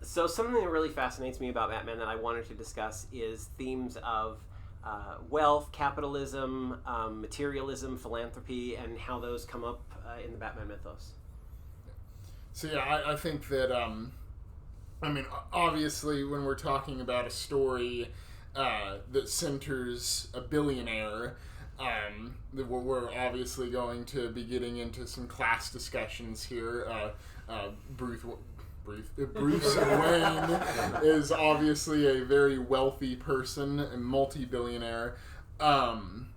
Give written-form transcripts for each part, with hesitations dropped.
So something that really fascinates me about Batman that I wanted to discuss is themes of wealth, capitalism, materialism, philanthropy, and how those come up in the Batman mythos. So yeah, I think that, I mean, obviously when we're talking about a story that centers a billionaire, we're obviously going to be getting into some class discussions here. Bruce Wayne is obviously a very wealthy person, a multi-billionaire, and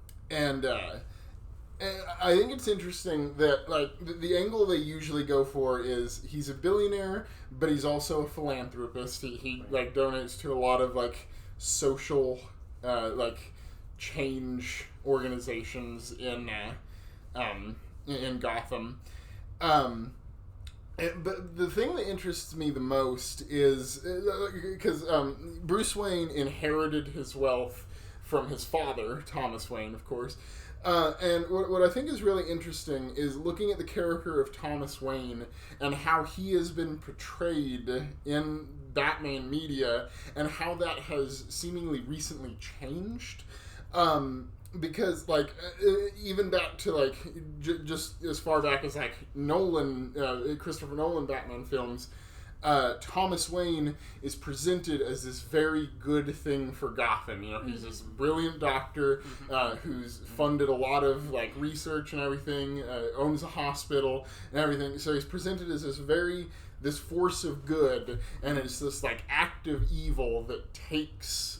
I think it's interesting that, like, the angle they usually go for is he's a billionaire, but he's also a philanthropist. He like donates to a lot of like social like change organizations in Gotham. But the thing that interests me the most is because Bruce Wayne inherited his wealth from his father, Thomas Wayne, of course. And what I think is really interesting is looking at the character of Thomas Wayne and how he has been portrayed in Batman media and how that has seemingly recently changed. Because, like, even back to, like, just as far back as, like, Christopher Nolan Batman films, Thomas Wayne is presented as this very good thing for Gotham. You know, he's this brilliant doctor who's funded a lot of, like, research and everything, owns a hospital and everything. So he's presented as this force of good, and it's this, like, act of evil that takes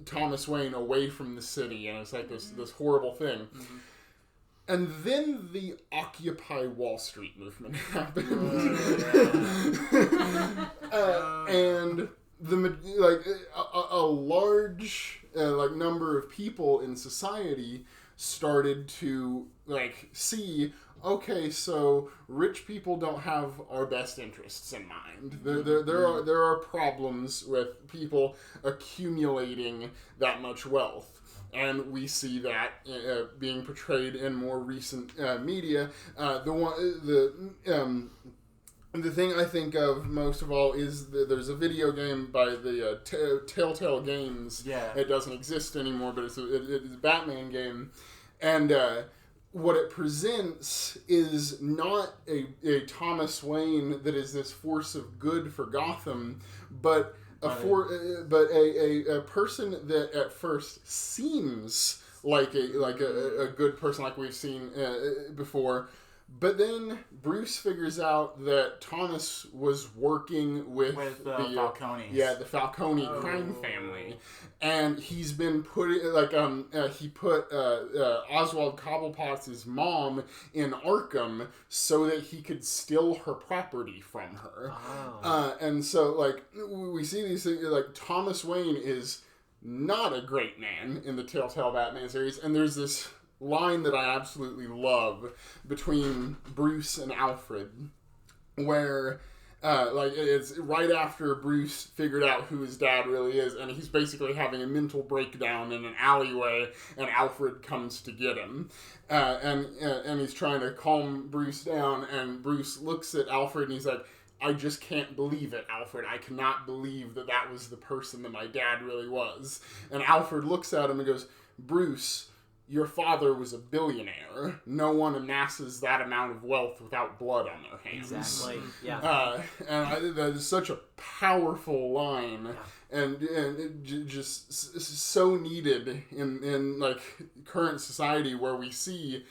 Thomas Wayne away from the city, and it's like this horrible thing. Mm-hmm. And then the Occupy Wall Street movement happened, and a large number of people in society started to see. Okay, so rich people don't have our best interests in mind. There are problems with people accumulating that much wealth. And we see that being portrayed in more recent media. The thing I think of most of all is there's a video game by the Telltale Games. Yeah. It doesn't exist anymore, but it's a Batman game. And what it presents is not a Thomas Wayne that is this force of good for Gotham, but a person that at first seems like a good person, like we've seen before. But then Bruce figures out that Thomas was working with the Falcones. The Falcone crime family, and he's been putting he put Oswald Cobblepot's mom in Arkham so that he could steal her property from her. And so we see these things Thomas Wayne is not a great man in the Telltale Batman series, and there's this line that I absolutely love between Bruce and Alfred, where it's right after Bruce figured out who his dad really is, and he's basically having a mental breakdown in an alleyway, and Alfred comes to get him, and he's trying to calm Bruce down, and Bruce looks at Alfred and he's like, I just can't believe it, Alfred. I cannot believe that was the person that my dad really was. And Alfred looks at him and goes, Bruce, your father was a billionaire. No one amasses that amount of wealth without blood on their hands. Exactly. Yeah. That is such a powerful line, and just so needed in current society where we see,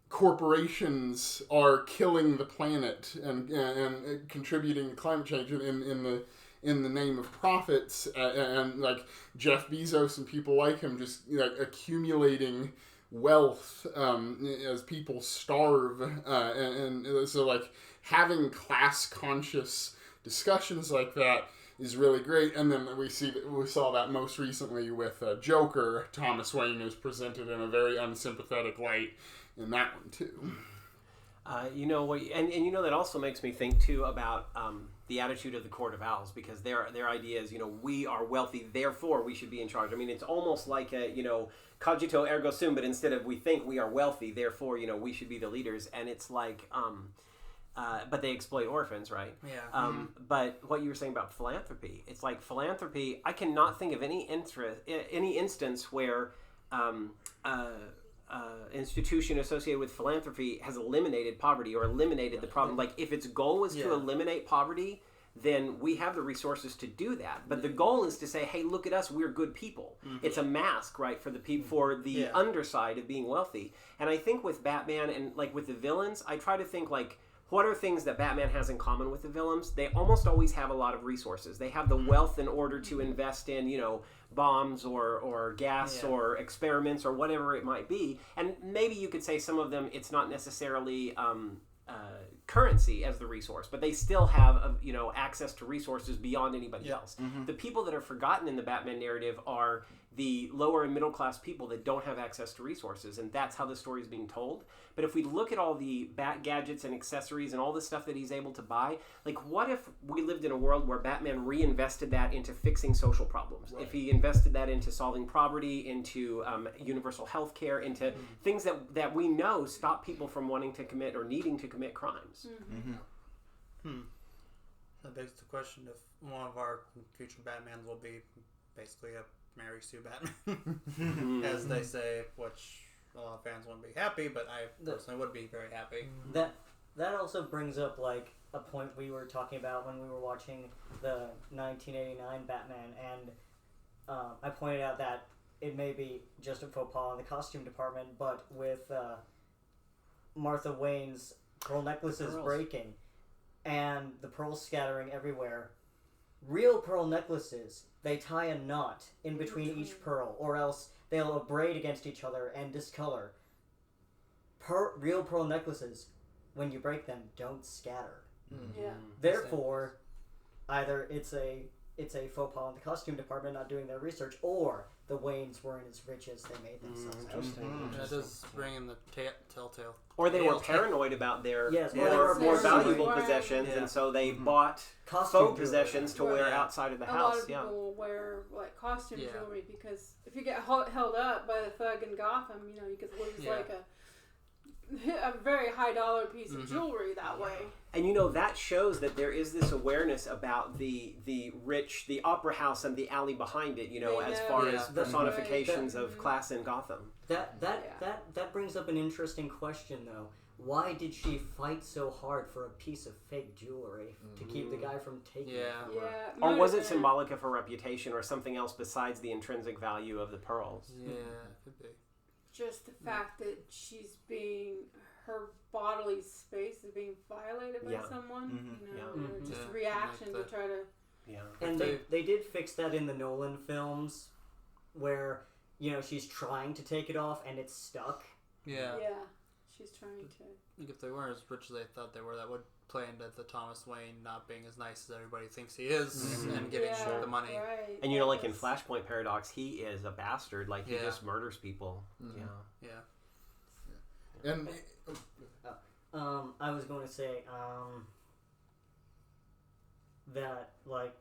corporations are killing the planet and contributing to climate change in the name of profits, and Jeff Bezos and people like him just accumulating wealth as people starve, and so having class conscious discussions like that is really great. And then we saw that most recently with Joker. Thomas Wayne is presented in a very unsympathetic light in that one too. That also makes me think too about the attitude of the Court of Owls, because their idea is, we are wealthy, therefore we should be in charge. I mean, it's almost like a, cogito ergo sum, but instead of we think we are wealthy, therefore, we should be the leaders. And it's like, but they exploit orphans, right? Yeah. But what you were saying about philanthropy, it's like philanthropy. I cannot think of any instance where institution associated with philanthropy has eliminated poverty or eliminated the problem. Like if its goal was to eliminate poverty, then we have the resources to do that. But the goal is to say, hey, look at us, we're good people. It's a mask, right, for the for the underside of being wealthy. And I think with Batman and like with the villains, I try to think like, what are things that Batman has in common with the villains? They almost always have a lot of resources. They have the wealth in order to invest in, bombs or gas or experiments or whatever it might be. And maybe you could say some of them, it's not necessarily currency as the resource, but they still have access to resources beyond anybody else. The people that are forgotten in the Batman narrative are the lower and middle class people that don't have access to resources, and that's how the story is being told. But if we look at all the Bat gadgets and accessories and all the stuff that he's able to buy, like what if we lived in a world where Batman reinvested that into fixing social problems? Right. If he invested that into solving poverty, into universal health care, into things that we know stop people from wanting to commit or needing to commit crimes. That begs the question if one of our future Batmans will be basically a Mary Sue Batman, as they say, which a lot of fans wouldn't be happy, but I personally would be very happy. That also brings up like a point we were talking about when we were watching the 1989 Batman, and I pointed out that it may be just a faux pas in the costume department, but with Martha Wayne's pearl necklaces breaking and the pearls scattering everywhere, real pearl necklaces, they tie a knot in between each pearl, or else they'll abrade against each other and discolor. Real pearl necklaces, when you break them, don't scatter. Therefore, either it's a faux pas in the costume department not doing their research, or the Waynes weren't as rich as they made themselves out. That does bring in the telltale. Or they were paranoid about their more valuable possessions, and so they bought faux possessions to wear outside of the house. A lot of people will wear like costume jewelry because if you get held up by the thug in Gotham, you could lose like a very high dollar piece of jewelry that way. And that shows that there is this awareness about the rich, the opera house and the alley behind it, as far as personifications of class in Gotham. That brings up an interesting question though. Why did she fight so hard for a piece of fake jewelry to keep the guy from taking it? Or was it symbolic of her reputation or something else besides the intrinsic value of the pearls? Yeah, could be. Just the fact that her bodily space is being violated by someone, just a reaction to try to... And they did fix that in the Nolan films where, she's trying to take it off and it's stuck. Yeah, she's trying to... Like if they weren't as rich as they thought they were, that would play into the Thomas Wayne not being as nice as everybody thinks he is and getting the money. Right. And like in Flashpoint Paradox, he is a bastard. Like he just murders people. And I was going to say that like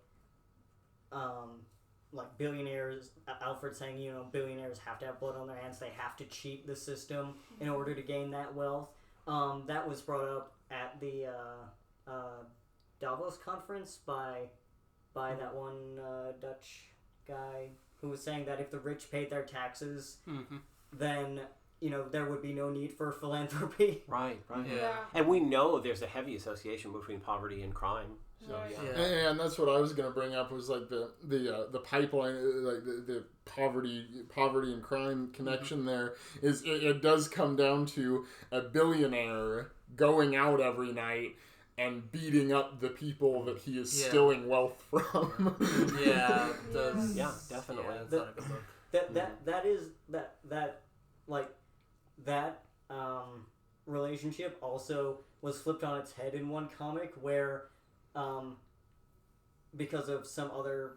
billionaires, Alfred saying, billionaires have to have blood on their hands. They have to cheat the system in order to gain that wealth. That was brought up at the Davos conference by that one Dutch guy who was saying that if the rich paid their taxes, then there would be no need for philanthropy. Right. Yeah. And we know there's a heavy association between poverty and crime. So, and that's what I was going to bring up was like the pipeline, like the poverty and crime connection. There is it does come down to a billionaire going out every night and beating up the people that he is stealing wealth from. Yeah, it does. Yeah, definitely. Yeah, that's not a good book. That relationship also was flipped on its head in one comic where because of some other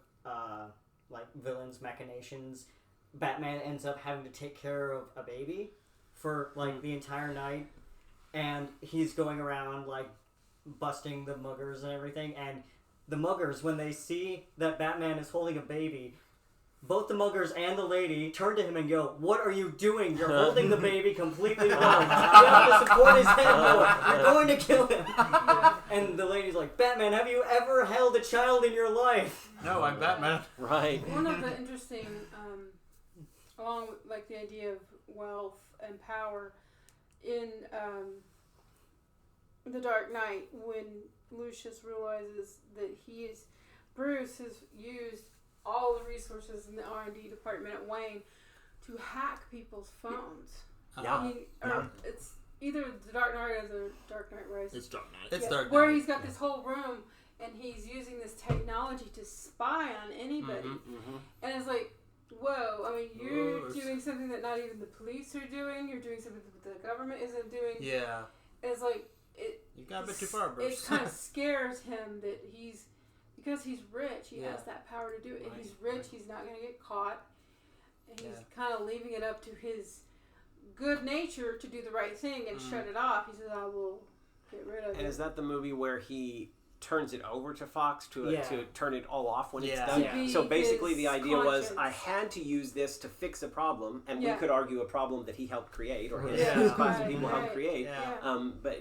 villain's machinations, Batman ends up having to take care of a baby for the entire night, and he's going around busting the muggers and everything, and the muggers, when they see that Batman is holding a baby, both the muggers and the lady turn to him and go, "What are you doing? You're holding the baby completely wrong. You have to support his head more. You're going to kill him." And the lady's like, "Batman, have you ever held a child in your life?" No, I'm Batman. Right. One of the interesting, along with like the idea of wealth and power, in The Dark Knight, when Lucius realizes that Bruce has used all the resources in the R&D department at Wayne to hack people's phones. Yeah. It's either The Dark Knight or The Dark Knight Rises. It's Dark Knight. It's Dark Knight. Where he's got this whole room and he's using this technology to spy on anybody. And it's like, whoa, I mean, you're doing something that not even the police are doing. You're doing something that the government isn't doing. Yeah. And it's like, You got a bit too far, Bruce. It kind of scares him that because he's rich, he has that power to do it. And he's rich, he's not going to get caught. And he's kind of leaving it up to his good nature to do the right thing and shut it off. He says, "I will get rid of it." And is that the movie where he turns it over to Fox to turn it all off when it's done? Yeah. So basically the idea was, conscience. I had to use this to fix a problem, and we could argue a problem that he helped create, or his class of people helped create. But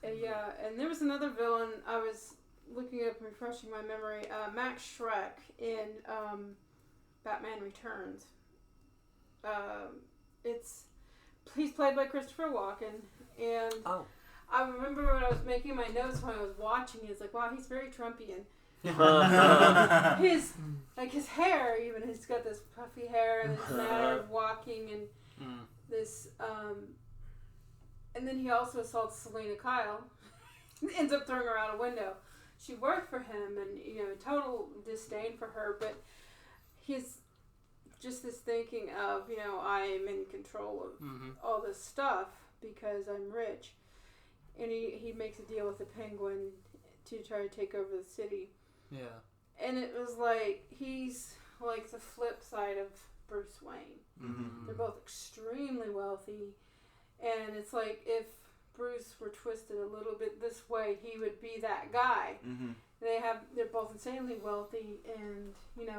and there was another villain I was looking up and refreshing my memory. Max Schreck in Batman Returns. He's played by Christopher Walken, and I remember when I was making my notes when I was watching, it's like, wow, he's very Trumpian. his hair, even, he's got this puffy hair and this manner of walking and this and then he also assaults Selena Kyle. Ends up throwing her out a window. She worked for him, and total disdain for her, but he's just this thinking of, I'm in control of all this stuff because I'm rich. And he makes a deal with the Penguin to try to take over the city. Yeah. And it was like, he's like the flip side of Bruce Wayne. Mm-hmm. They're both extremely wealthy. And it's like, if Bruce were twisted a little bit this way, he would be that guy. Mm-hmm. They're both insanely wealthy, and,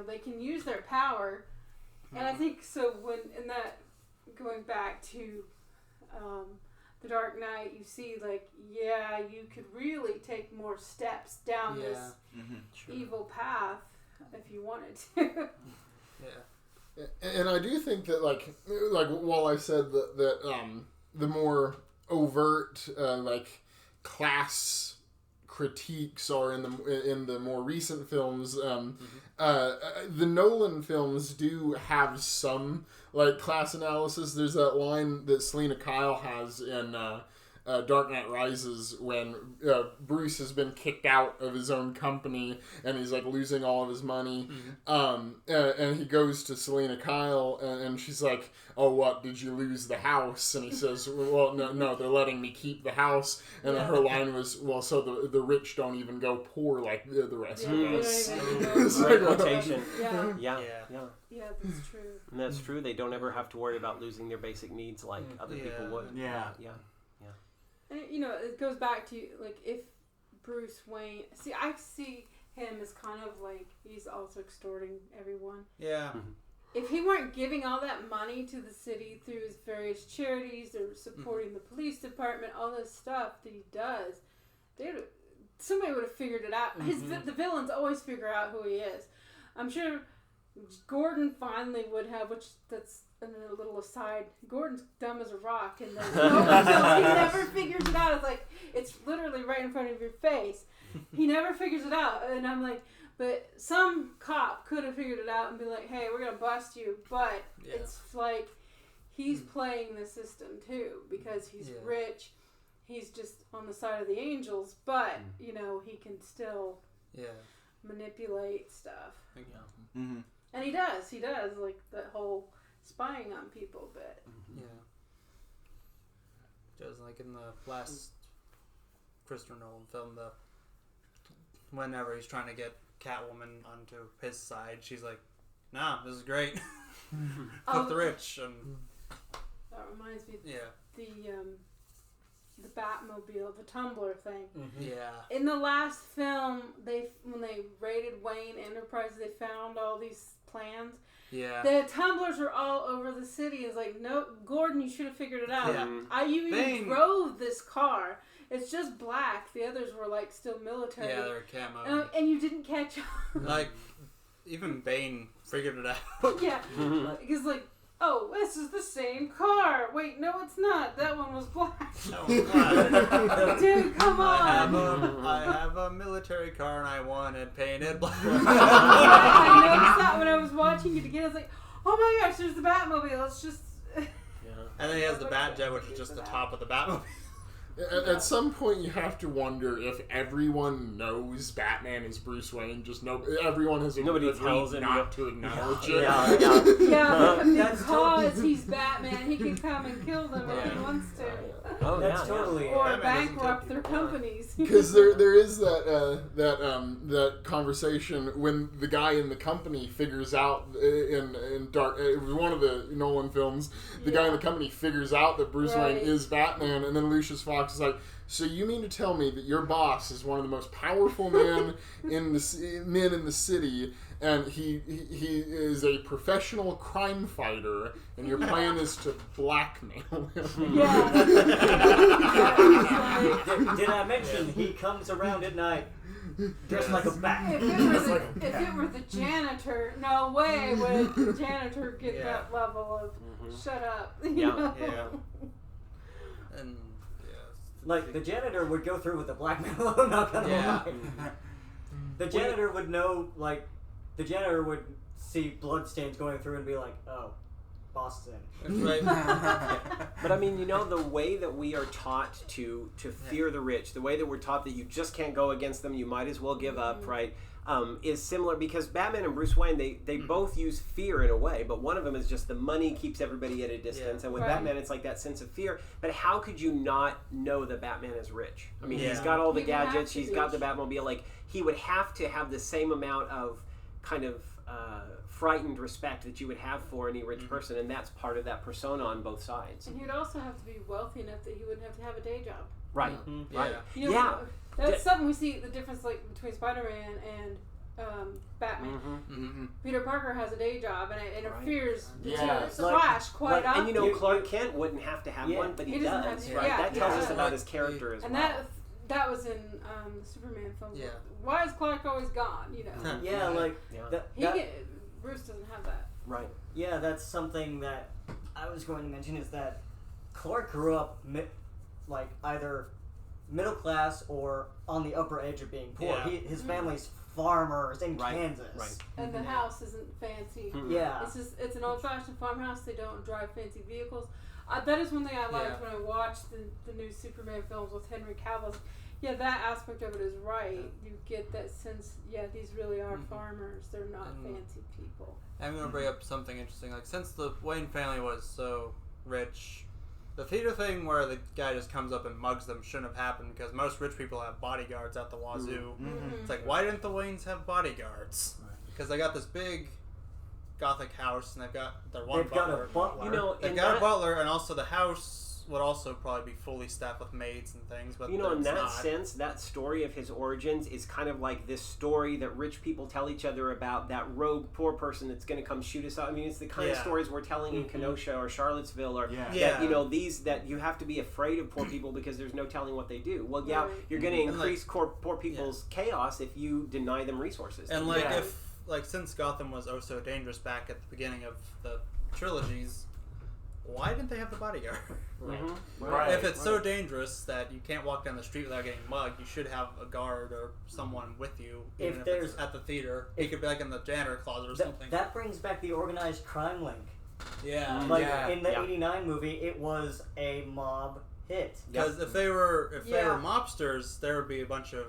they can use their power. Mm-hmm. And I think so going back to The Dark Knight, you see, like, you could really take more steps down this evil path if you wanted to. And I do think that, like while I said that the more overt, class critiques are in the more recent films, the Nolan films do have some, class analysis. There's that line that Selena Kyle has in Dark Knight Rises when Bruce has been kicked out of his own company and he's losing all of his money, and he goes to Selena Kyle and she's like, "Oh, what, did you lose the house?" And he says, "Well, no, they're letting me keep the house." And her line was, "Well, so the rich don't even go poor like the rest of us." Great quotation. Yeah, that's true. And that's true. They don't ever have to worry about losing their basic needs like other people would. And it goes back to, if Bruce Wayne... See, I see him as kind of he's also extorting everyone. Yeah. Mm-hmm. If he weren't giving all that money to the city through his various charities or supporting the police department, all this stuff that he does, somebody would have figured it out. The villains always figure out who he is. I'm sure Gordon finally would have, that's a little aside. Gordon's dumb as a rock, and he never figures it out. It's literally right in front of your face. He never figures it out, and I'm like, but some cop could have figured it out and be like, "Hey, we're gonna bust you," but it's like he's playing the system too because he's rich. He's just on the side of the angels, but he can still manipulate stuff. And he does that whole spying on people, but just in the last Christopher Nolan film, whenever he's trying to get Catwoman onto his side, she's like, "Nah, this is great. Fuck the rich." And that reminds me, the Batmobile, the Tumbler thing. Mm-hmm. Yeah. In the last film, when they raided Wayne Enterprises, they found all these plans. Yeah. The tumblers were all over the city. It's like, no, Gordon, you should have figured it out. Yeah. You even drove this car. It's just black. The others were like still military. Yeah, they were camo. And you didn't catch on. Like, even Bane figured it out. Yeah. Because like, oh, this is the same car. Wait, no, it's not. That one was black. Dude, come on. I have a military car and I want it painted black. I noticed that when I was watching it again. I was like, oh my gosh, there's the Batmobile. It's just... And then he has the Batjet, which is just the top of the Batmobile. At some point, you have to wonder if everyone knows Batman is Bruce Wayne. Just everyone has Nobody tells him not to acknowledge it. Yeah, because he's Batman, he can come and kill them if he wants to. Oh, That's totally Or Batman bankrupt their companies. Because there is that conversation when the guy in the company figures out in Dark. It was one of the Nolan films. The guy in the company figures out that Bruce Wayne is Batman, and then Lucius Fox is like, "So you mean to tell me that your boss is one of the most powerful men in the city, and he is a professional crime fighter, and your plan is to blackmail him?" Yeah. Did I mention he comes around at night dressed like a bat? If it were the janitor, no way would the janitor get that level of shut up. You know? And like, the janitor would go through with the blackmail, I'm not gonna lie. The janitor would know, like, the janitor would see bloodstains going through and be like, oh, boss is in. right. But I mean, you know, the way that we are taught to fear the rich, the way that we're taught that you just can't go against them, you might as well give up, right? Is similar because Batman and Bruce Wayne, they both use fear in a way, but one of them is just the money keeps everybody at a distance, and with Batman it's like that sense of fear. But how could you not know that Batman is rich? I mean, he's got all the gadgets, he's got the Batmobile, like, he would have to have the same amount of kind of frightened respect that you would have for any rich person, and that's part of that persona on both sides. And he'd also have to be wealthy enough that he wouldn't have to have a day job. Right, right. You know, that's something we see the difference like between Spider-Man and Batman. Peter Parker has a day job, and it interferes with Flash quite often. And you know, Clark Kent wouldn't have to have one, but he does, right? That tells us about his character as well. And that was in the Superman films. Yeah. Why is Clark always gone? You know. Bruce doesn't have that. Right. Yeah, that's something that I was going to mention is that Clark grew up like either middle class or on the upper edge of being poor. His family's farmers in Kansas. Right. And the house isn't fancy. Yeah. It's an old-fashioned farmhouse. They don't drive fancy vehicles. That is one thing I liked when I watched the new Superman films with Henry Cavill. Yeah, that aspect of it is right. You get that sense, these really are farmers. They're not fancy people. I'm going to bring up something interesting. Like, since the Wayne family was so rich, the theater thing where the guy just comes up and mugs them shouldn't have happened because most rich people have bodyguards at the wazoo. It's like, why didn't the Waynes have bodyguards? Because they got this big Gothic house and they've got their one butler. You know, they've got a butler, and also the house would also probably be fully staffed with maids and things. But you know, in that sense, that story of his origins is kind of like this story that rich people tell each other about that rogue poor person that's going to come shoot us out. I mean, it's the kind of stories we're telling in Kenosha or Charlottesville, or that, you know, these that you have to be afraid of poor people because there's no telling what they do. Well, you're going to increase poor people's chaos if you deny them resources. And since Gotham was so dangerous back at the beginning of the trilogies, why didn't they have the bodyguard? If it's so dangerous that you can't walk down the street without getting mugged, you should have a guard or someone with you. Even if it's at the theater, he could be like in the janitor closet or something. That brings back the organized crime link. Yeah. In the 89 movie, it was a mob hit. Because if they were mobsters, there would be a bunch of...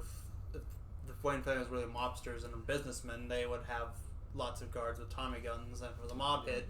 If the Wayne family was really mobsters and businessmen, they would have lots of guards with Tommy guns, and if it was a mob hit...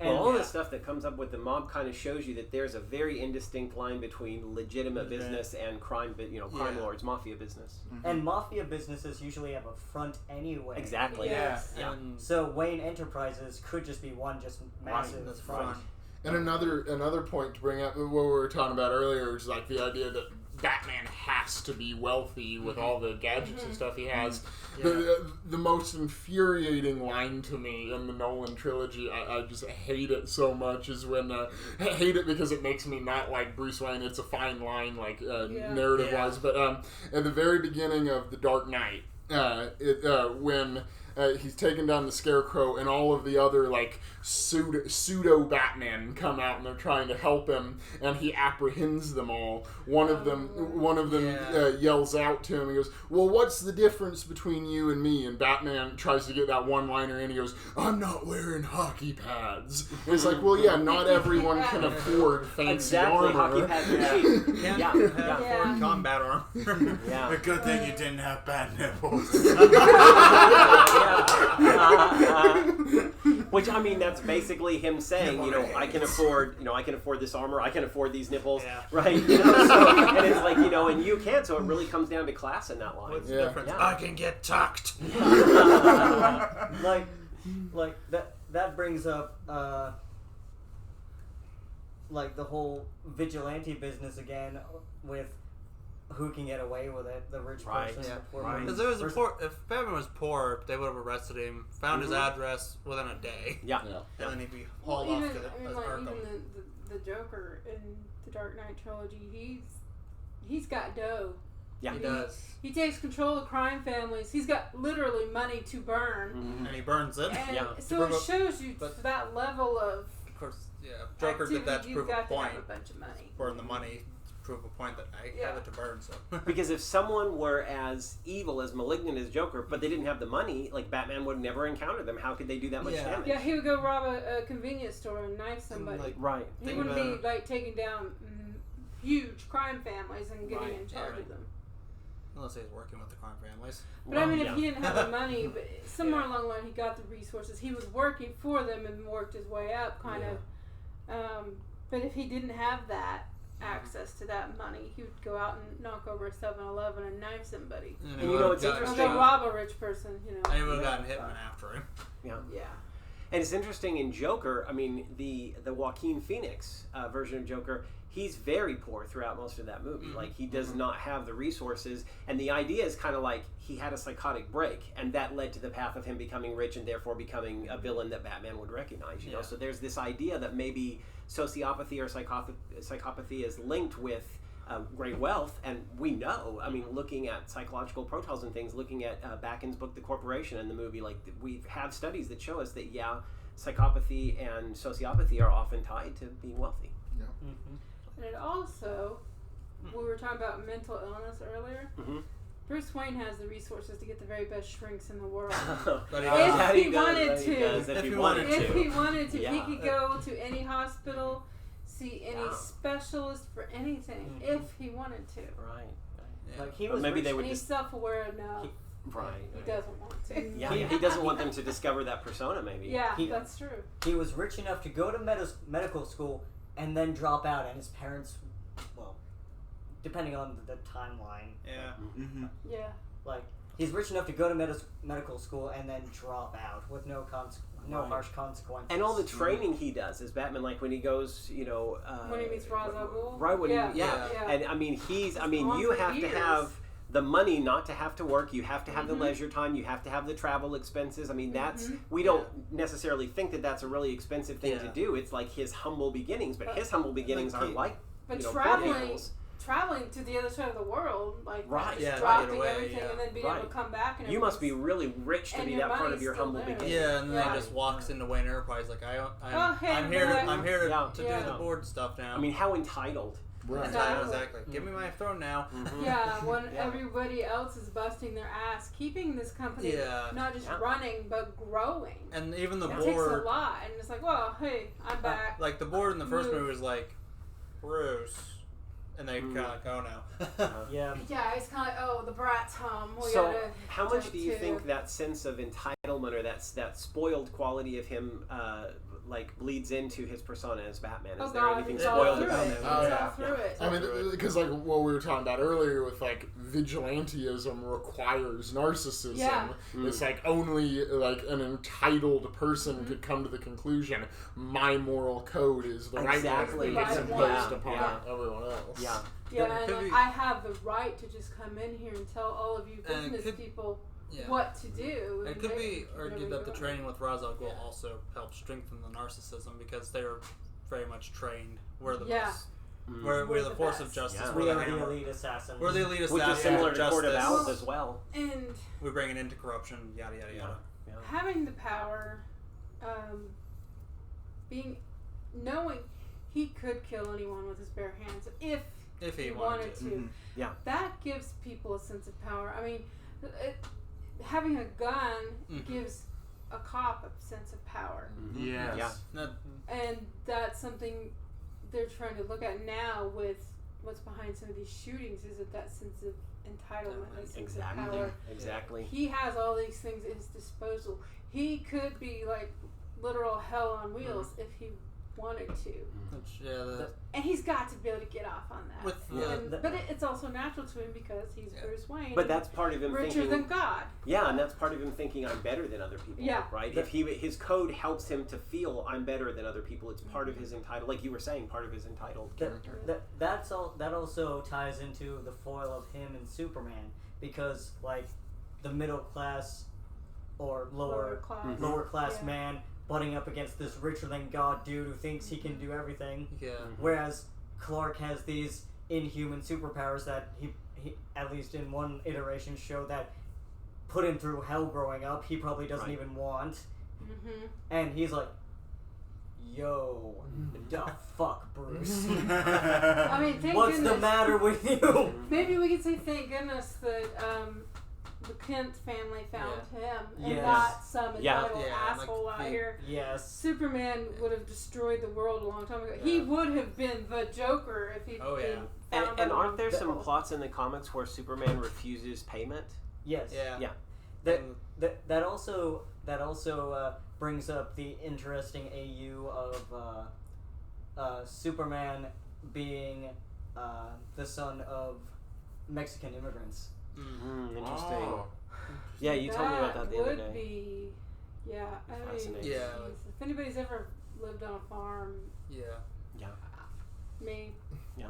Well, all the stuff that comes up with the mob kind of shows you that there's a very indistinct line between legitimate business and crime, crime lords, mafia business. And mafia businesses usually have a front anyway. Exactly. Yes. So Wayne Enterprises could just be one just massive front. And another point to bring up what we were talking about earlier, which is like the idea that Batman has to be wealthy with all the gadgets and stuff he has. Yeah. The most infuriating line to me in the Nolan trilogy, I just hate it so much, is when I hate it because it makes me not like Bruce Wayne. It's a fine line, like narrative wise, but at the very beginning of The Dark Knight, when he's taking down the Scarecrow and all of the other like pseudo Batman come out and they're trying to help him, and he apprehends them all. One of them yells out to him. He goes, "Well, what's the difference between you and me?" And Batman tries to get that one-liner in. He goes, "I'm not wearing hockey pads." And it's like, well, yeah, not everyone can afford fancy armor. Hockey pads are cheap. Can't afford combat armor. Yeah. Good thing you didn't have bad nipples. Which, I mean, that's basically him saying, I can afford this armor, I can afford these nipples, right? And it's like, and you can't, so it really comes down to class in that line. What's the difference? I can get tucked. like that brings up like the whole vigilante business again with who can get away with it, the rich person. Yeah. The poor Because if Batman was poor, they would have arrested him, found his address within a day. Yeah. And then he'd be hauled off to Arkham. Even the Joker in the Dark Knight trilogy, he's got dough. Yeah. He does. He takes control of crime families. He's got literally money to burn. And he burns it. And so it shows you that level of course, Joker did that to prove a point. Have a bunch of money. Burn the money to prove a point that I have it to burn. So because if someone were as evil, as malignant as Joker, but they didn't have the money, like Batman would never encounter them. How could they do that much damage? Yeah, he would go rob a convenience store and knife somebody. Right. He wouldn't be like taking down huge crime families and getting in charge of them. Unless he was working with the crime families. But I mean, if he didn't have the money, but somewhere along the line he got the resources. He was working for them and worked his way up, kind of. But if he didn't have that access to that money, he would go out and knock over a 7-Eleven and knife somebody. And it's interesting. Or rob a rich person, And he would have gotten Hitman after him. Yeah. Yeah. And it's interesting in Joker, I mean, the Joaquin Phoenix version of Joker, he's very poor throughout most of that movie. Like, he does not have the resources. And the idea is kind of like he had a psychotic break, and that led to the path of him becoming rich and therefore becoming a villain that Batman would recognize, you know? So there's this idea that maybe sociopathy or psychopathy is linked with great wealth, and we know, I mean, looking at psychological profiles and things, looking at Bacon's book, The Corporation, and the movie, like, we have studies that show us that, psychopathy and sociopathy are often tied to being wealthy. Yeah. And it also, we were talking about mental illness earlier. Bruce Wayne has the resources to get the very best shrinks in the world. If he wanted to, he could go to any hospital, see any specialist for anything, if he wanted to. Right. Like he was maybe rich, they would And he's just self-aware enough. He doesn't want to. he doesn't want them to discover that persona. Maybe. Yeah, that's true. He was rich enough to go to medical school and then drop out, and his parents, well, depending on the timeline. Yeah. Like he's rich enough to go to medical school and then drop out with no harsh consequences. And all the training he does as Batman, like when he goes, when he meets Ra's al Ghul. Right. When and I mean, you have to have the money not to have to work. You have to have the leisure time. You have to have the travel expenses. I mean, that's we don't necessarily think that that's a really expensive thing to do. It's like his humble beginnings, but his humble beginnings aren't like. But traveling to the other side of the world, like dropping everything and then being able to come back. And you must be really rich to be that part of your humble beginning. Yeah, and then he just walks into Wayne Enterprise like I'm here to do the board stuff now. I mean, how entitled. Right. Exactly. Give me my throne now. When everybody else is busting their ass, keeping this company not just running but growing. And even the board takes a lot, and it's like, well, hey, I'm back. Like the board in the first movie was like, Bruce, and they kind of like, oh no. Yeah, it's kind of like, oh, the brat's home. So, how much do you think that sense of entitlement or that spoiled quality of him like bleeds into his persona as Batman? Is there anything spoiled about him? I mean, because like what we were talking about earlier with like vigilantism requires narcissism. Yeah. It's like only like an entitled person could come to the conclusion my moral code is the right one. It's imposed upon everyone else. Yeah, It and could like, be- I have the right to just come in here and tell all of you And it business could- people Yeah. what to do. It and could they- be argued that the whatever training with Ra's al Ghul Yeah. also helped strengthen the narcissism because they were very much trained. We're the Yeah. best. We're the force of best. justice. Yeah. We're We the are the hammer. elite assassins. We're the elite Which assassins is similar of to Court of justice. Owls as well. And We bring it into corruption. Yada yada yada. Yeah. having the power, knowing he could kill anyone with his bare hands if he wanted to. Mhm. Yeah. That gives people a sense of power. I mean, having a gun Mhm. gives a cop a sense of power. Yes. Yeah. Not- And that's something they're trying to look at now with what's behind some of these shootings is that sense of entitlement, that sense of power. Exactly. He has all these things at his disposal. He could be like literal hell on wheels if he wanted to. which, yeah, And he's got to be able to get off on that. With But it's also natural to him because he's Bruce Wayne. But that's part of him richer thinking. than God. Yeah, and that's part of him thinking I'm better than other people. Yeah. Right. If his code helps him to feel I'm better than other people, it's part of his entitled, like you were saying, part of his entitled character. That also ties into the foil of him and Superman because like the middle class or lower class Yeah. man butting up against this richer than God dude who thinks he can do everything, yeah. whereas Clark has these inhuman superpowers that he at least in one iteration showed that put him through hell growing up he probably doesn't Right. even want, Mm-hmm. and he's like, yo, the fuck, Bruce. I mean, thank What's goodness. the matter with you? Maybe we could say thank goodness that the Kent family found him and Yes. not some Yeah. entitled Yeah, like asshole out the- here. Yes. Superman would have destroyed the world a long time ago. He would have been the Joker if he'd Oh, yeah. been found And on aren't there the some bill. plots in the comics where Superman refuses payment? Yes. Yeah. Yeah. That also brings up the interesting AU of Superman being the son of Mexican immigrants. Interesting. Oh. Yeah, you told me about that the other day. Would be, yeah. I mean, Fascinating. Yeah. geez, if anybody's ever lived on a farm, Yeah. me, Yeah.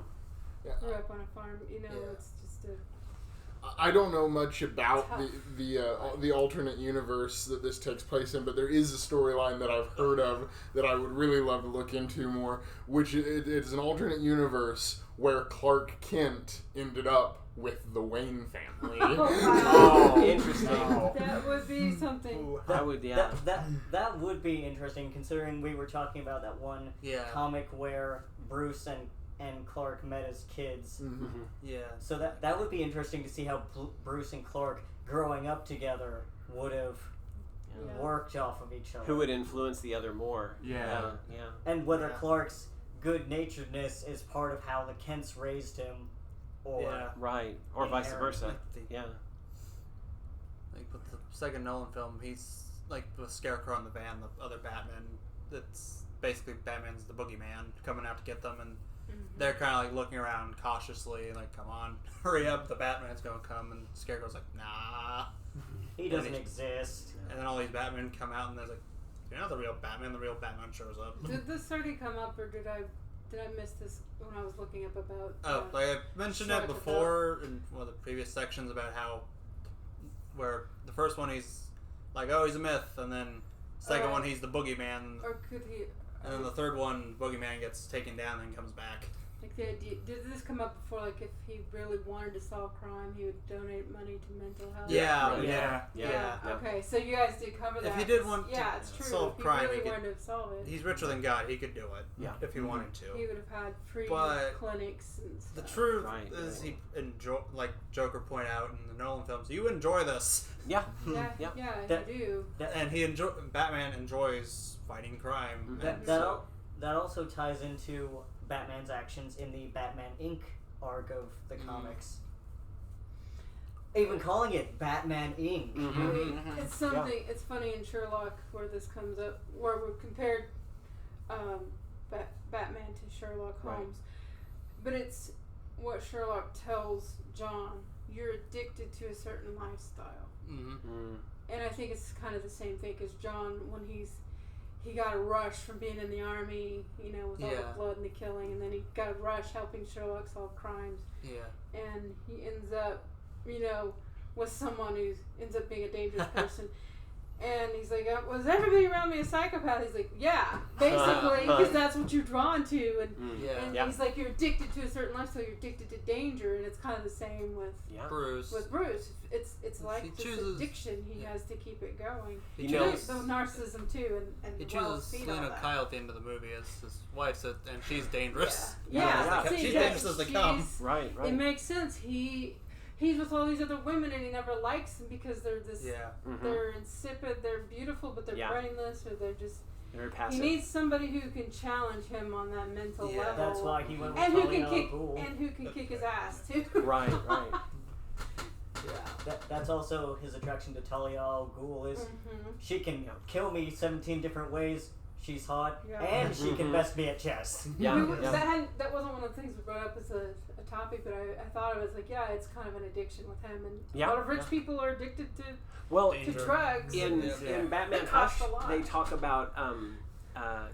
grew up on a farm. You know, Yeah. it's just a. I don't know much about Tough. the alternate universe that this takes place in, but there is a storyline that I've heard of that I would really love to look into more, which it is an alternate universe where Clark Kent ended up with the Wayne family. Oh, interesting. That would be something. I would, yeah. That would be interesting considering we were talking about that one Yeah. comic where Bruce and Clark met as kids. Yeah. So that would be interesting to see how Bruce and Clark growing up together would have Yeah. worked off of each other. Who would influence the other more? Yeah. Yeah. And whether Yeah. Clark's good-naturedness is part of how the Kents raised him, or Yeah. Right. Or vice versa. Like the- Yeah. Like with the second Nolan film, he's like the Scarecrow in the van, the other Batman. It's basically Batman's the boogeyman coming out to get them, and they're kind of like looking around cautiously, like, "Come on, hurry up! The Batman's gonna come." And Scarecrow's like, "Nah." he doesn't exist. And then all these Batmen come out, and there's like, "You're not the real Batman." The real Batman shows up. Did this already come up, or did I miss this when I was looking up about? Oh, like I mentioned Sorry it for before in one of the previous sections about how, where the first one he's like, "Oh, he's a myth," and then second one he's the boogeyman, Or could he? and then the third one, boogeyman gets taken down and comes back. Like the idea, did this come up before? Like if he really wanted to solve crime, he would donate money to mental health. Yeah, Right. yeah. Yeah. Okay, so you guys did cover that. If he did want to yeah, it's true. solve if he crime, really he could- wanted to solve it, He's richer than God. He could do it. Yeah. If he wanted to. he would have had free But clinics and stuff. The truth Right, is, right. he enjoy, like Joker pointed out in the Nolan films, you enjoy this, Yeah. Yeah, Yeah. yeah, That- you do. and Batman enjoys fighting crime. Mhm. And That also ties into Batman's actions in the Batman Inc. arc of the comics. Even calling it Batman Inc. I mean, Mhm. it's something. It's funny in Sherlock where this comes up, where we compared Batman to Sherlock Right. Holmes, but it's what Sherlock tells John: you're addicted to a certain lifestyle. Mhm. Mm. And I think it's kind of the same thing as John when he got a rush from being in the army, with all the blood and the killing, and then he got a rush helping Sherlock solve crimes. Yeah. And he ends up, with someone who ends up being a dangerous person. And he's like, was everybody around me a psychopath? He's like, yeah, basically, because that's what you're drawn to. And he's like, you're addicted to a certain lifestyle, you're addicted to danger, and it's kind of the same with Bruce. With Bruce. It's like this addiction he has to keep it going. He chooses the narcissism too, and he chooses Selena Kyle at the end of the movie as his wife, and she's dangerous. See, she's dangerous as they come. Right. It makes sense. He's with all these other women and he never likes them because they're they're insipid, they're beautiful, but they're brainless, or they're just very passive. He needs somebody who can challenge him on that mental level. That's why he went with and Talia who can kick his ass too. Right. That's also his attraction to Talia al Ghul is she can kill me 17 different ways. She's hot, and she can best me at chess. That wasn't one of the things we brought up as a topic, but I thought it was like, it's kind of an addiction with him, and a lot of rich people are addicted to drugs. In Batman Hush, they talk about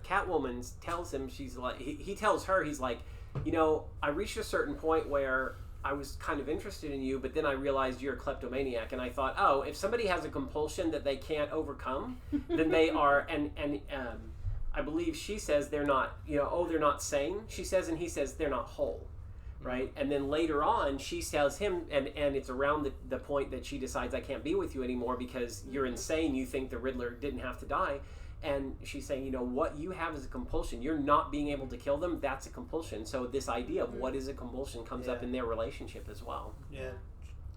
Catwoman tells him, she's like, he tells her, he's like, I reached a certain point where I was kind of interested in you, but then I realized you're a kleptomaniac, and I thought, if somebody has a compulsion that they can't overcome, then they are, and I believe she says they're not, they're not sane, she says, and he says they're not whole, right? And then later on, she tells him, and it's around the point that she decides, I can't be with you anymore because you're insane, you think the Riddler didn't have to die. And she's saying, what you have is a compulsion. You're not being able to kill them, that's a compulsion. So this idea of what is a compulsion comes up in their relationship as well. Yeah,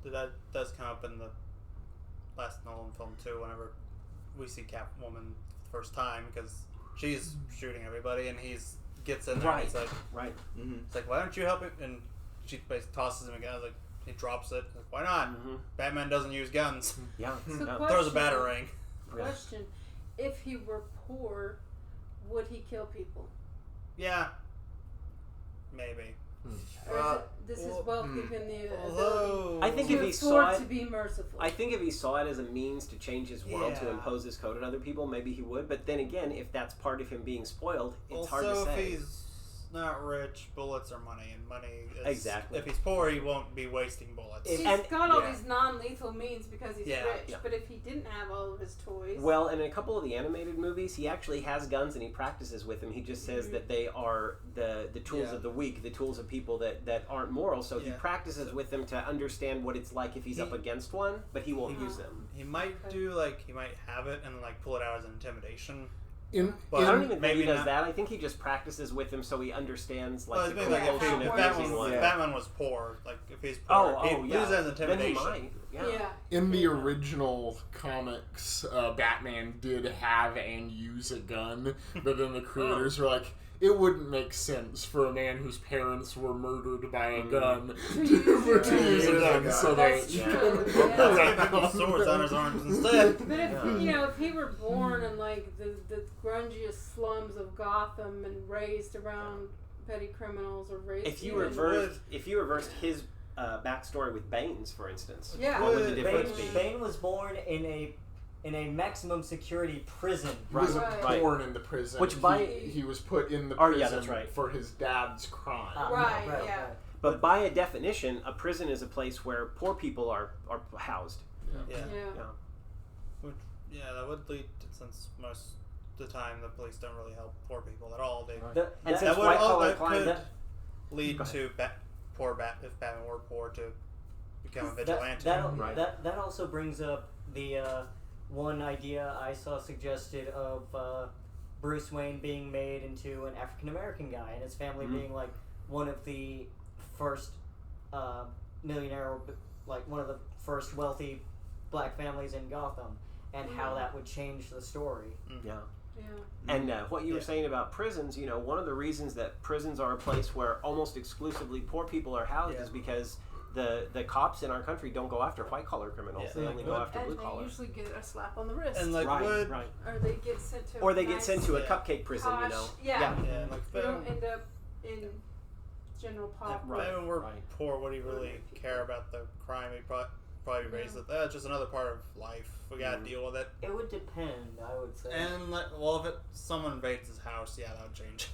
that does come up in the last Nolan film too, whenever we see Catwoman the first time, because she's shooting everybody and he's gets in there and he's like, it's like, why don't you help him? And she basically tosses him again, like, he drops it. Like, why not? Batman doesn't use guns. Throws a batarang. Question. If he were poor, would he kill people? Yeah. Maybe. Or is his wealth given the ability I think if he saw it to be merciful? I think if he saw it as a means to change his world, to impose his code on other people, maybe he would. But then again, if that's part of him being spoiled, it's hard to say. If he's not rich, bullets are money, and money is... Exactly. If he's poor, he won't be wasting bullets. He's got all these non-lethal means because he's rich, but if he didn't have all of his toys... Well, in a couple of the animated movies, he actually has guns and he practices with them. He just says that they are the tools of the weak, the tools of people that aren't moral, so he practices with them to understand what it's like if he's up against one, but he won't use them. He might he might have it and pull it out as an intimidation. I don't even think he does that. I think he just practices with him so he understands the compulsion of using one. If Batman was poor, if he's poor, he'd use it as intimidation. Then he might. In the original comics, Batman did have and use a gun, but then the creators were like, it wouldn't make sense for a man whose parents were murdered by a gun to use a gun, so that you can swords on his arms instead. But if he were born in the grungiest slums of Gotham and raised around petty criminals or raised if you reversed his backstory with Bane's, for instance, what would the difference be? Bane was born in a maximum security prison. He wasn't born in the prison. Which he was put in the prison that's right. for his dad's crime. Right. But by a definition, a prison is a place where poor people are housed. That would lead to, since most of the time the police don't really help poor people at all. Could lead to if Batman were poor, to become a vigilante. That also brings up the one idea I saw suggested of Bruce Wayne being made into an African American guy and his family being one of the first millionaire, one of the first wealthy black families in Gotham, and how that would change the story. And what you were saying about prisons, one of the reasons that prisons are a place where almost exclusively poor people are housed is because the cops in our country don't go after white collar criminals. They only go after blue collar. And they usually get a slap on the wrist. And or they get sent to a cupcake prison. Posh, they don't end up in general pop. If Batman were poor, would he really care about the crime? He'd probably raised that that's just another part of life. We gotta deal with it. It would depend, I would say. And well, if someone invades his house, yeah, that would change.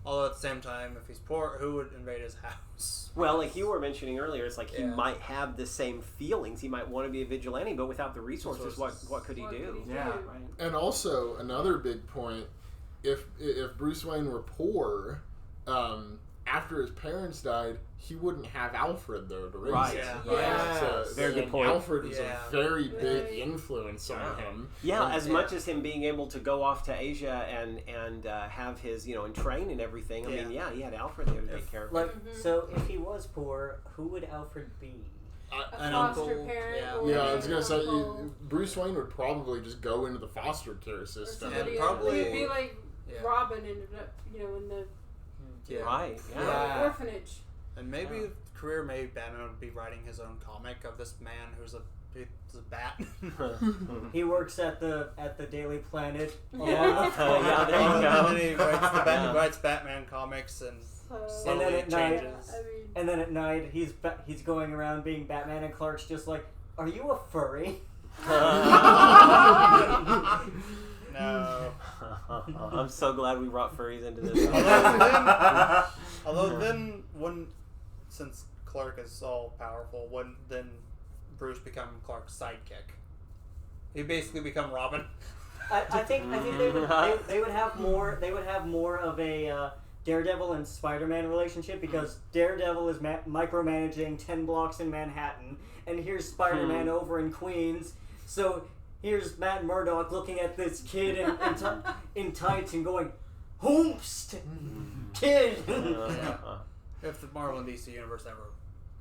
Although at the same time, if he's poor, who would invade his house? Well, like you were mentioning earlier, it's like he Yeah. might have the same feelings. He might want to be a vigilante, but without the resources, what could he do? Yeah. Right. And also another big point: if Bruce Wayne were poor, after his parents died, he wouldn't have Alfred though to raise Right. him. Yeah. Yeah. So, Very good and point. Alfred is Yeah. a very big Very. influence on him. Yeah, And- as much as him being able to go off to Asia and have his, and train and everything. I mean, yeah, he had Alfred there to take care of him. Like, so if he was poor, who would Alfred be? A An foster uncle, parent. yeah. Or Yeah, I was gonna say uncle, Bruce Wayne would probably just go into the foster care or system. somebody And else. probably- It'd be like Yeah. Robin ended up, in the Yeah. Right, yeah. Yeah. orphanage. And maybe career maybe Batman would be writing his own comic of this man who's a bat. He works at the Daily Planet. Yeah. Yeah, there you go. And then he writes Batman comics and So, slowly And then at night- changes. I mean, And then at night, he's going around being Batman, and Clark's just like, "Are you a furry?" No. I'm so glad we brought furries into this. Although then, since Clark is all powerful, wouldn't then Bruce become Clark's sidekick? He basically become Robin. I think they would have more of a Daredevil and Spider-Man relationship, because Daredevil is micromanaging 10 blocks in Manhattan, and here's Spider-Man over in Queens. So here's Matt Murdock looking at this kid in tights and going, "Hoomst, kid." If the Marvel and DC universe ever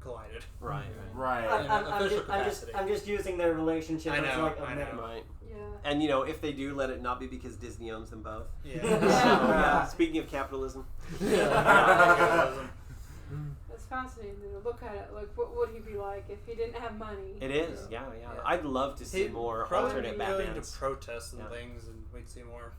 collided. Right. I'm just using their relationship I as know, like a I know. meme. Right. yeah. And if they do, let it not be because Disney owns them both. Yeah. So, yeah. Speaking of capitalism. It's fascinating to look at it. Like, what would he be like if he didn't have money? It is, yeah. Yeah. I'd love to see He'd more probably alternate be going to Batmans. protests and Yeah. things, and we'd see more.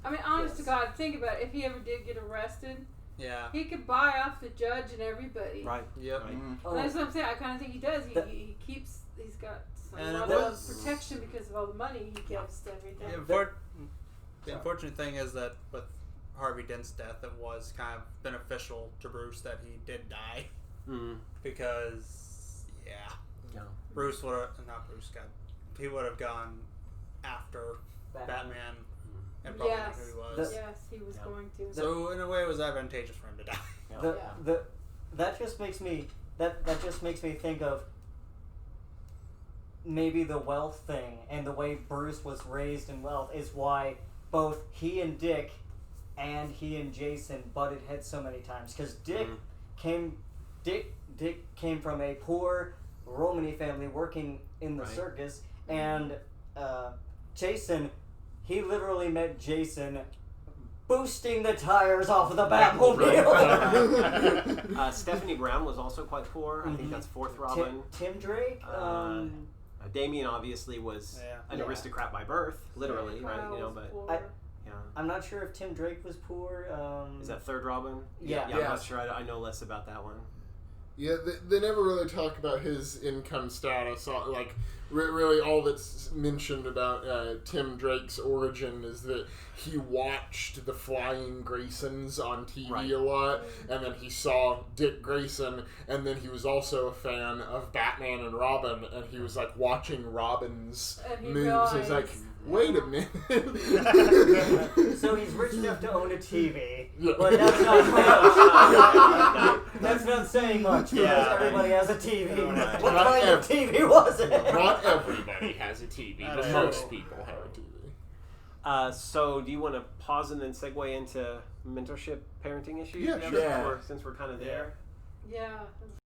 I mean, honest to God, think about it. If he ever did get arrested, Yeah. he could buy off the judge and everybody. Right. Yep. Right. And Oh, that's what I'm saying. I kind of think he does. He's got And a it lot of was- protection because of all the money he gives to everything. The unfortunate thing is that with Harvey Dent's death, it was kind of beneficial to Bruce that he did die, Mm. because Bruce would have he would have gone after Batman and probably Yes. who he was. Yes, he was going to. So in a way, it was advantageous for him to die. that just makes me think of maybe the wealth thing, and the way Bruce was raised in wealth is why both he and Dick and he and Jason butted heads so many times, because Dick came from a poor Romany family working in the circus, and Jason, he literally met Jason boosting the tires off of the Batmobile. Stephanie Brown was also quite poor. I think that's fourth Robin. Tim Drake. Damien obviously was an aristocrat by birth, literally, right? But I'm not sure if Tim Drake was poor. is that third Robin? Yeah. I'm not sure. I know less about that one. Yeah, they never really talk about his income status. Like, really, all that's mentioned about Tim Drake's origin is that he watched the Flying Graysons on TV a lot, and then he saw Dick Grayson, and then he was also a fan of Batman and Robin, and he was like watching Robin's And he moves. He's like, wait a minute. So he's rich enough to own a TV, Yeah. but that's not saying much because everybody has a TV. Right. What Not kind of TV was it? Not everybody has a TV, but Not most everybody. people have a TV. So do you want to pause and then segue into mentorship parenting issues? Yeah, together, sure. since we're kind of there? Yeah.